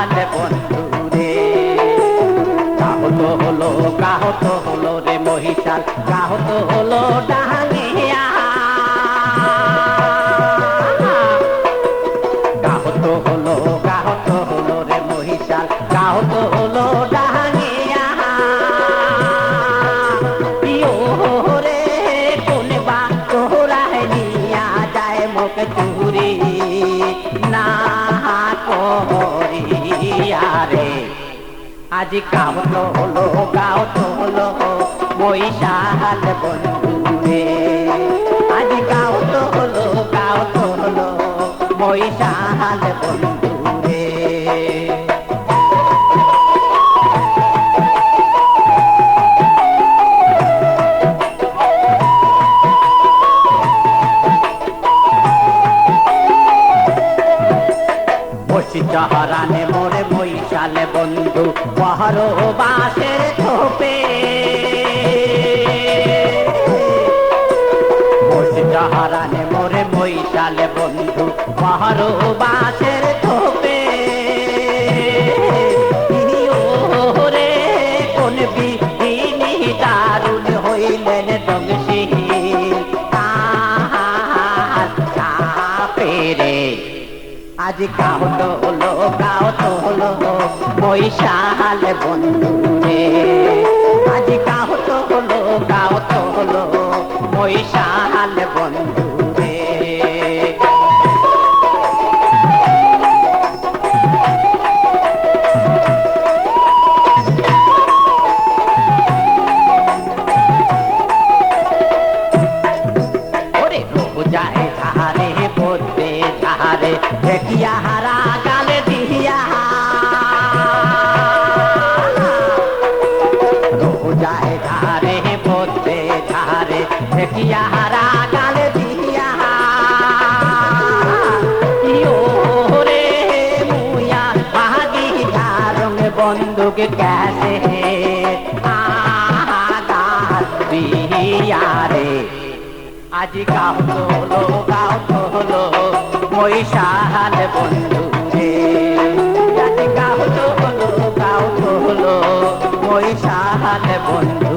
মহিষাল বন্ধু রে। কাহত হলো রে মহিষাল, কাহত হলো ডাহাঙিয়া। কাহত হলো রে মহিষাল, কাহত হলো ডাহাঙিয়া। পিও রে কোন বা তোরায় নিয়া যায় মুখ চুরি না করিয়া রে। আজ কাহত হলো মহিষাল বন্ধু রে। আজ কাহত হলো মহিষাল বন্ধু রে। চহরানে মোরে মহিষাল বন্ধু পহরো বাসের থোপে। চহরানে মোরে মহিষাল বন্ধু পহরো বাসের থোপে। রে কোন বিহিনী দারুণ হইলেন দংশী রে। আজ কাহত হলো মহিষাল বন্ধু রে। আজ কাহত হলো মহিষাল বন্ধু রে। ওরে রোজায় ধারে পড়তে ধারে ঠেকিয়া হারা গালে দিয়া। রোজায় ধারে পড়তে ধারে ঠেকিয়া হারা গালে দিয়া। রে মুয়া বাহাগি ধারং বন্দুক ক্যাসে দিয়া রে। আজ কাহত হলো মহিষাল বন্ধু রে। আজ কাহত হলো মহিষাল বন্ধু।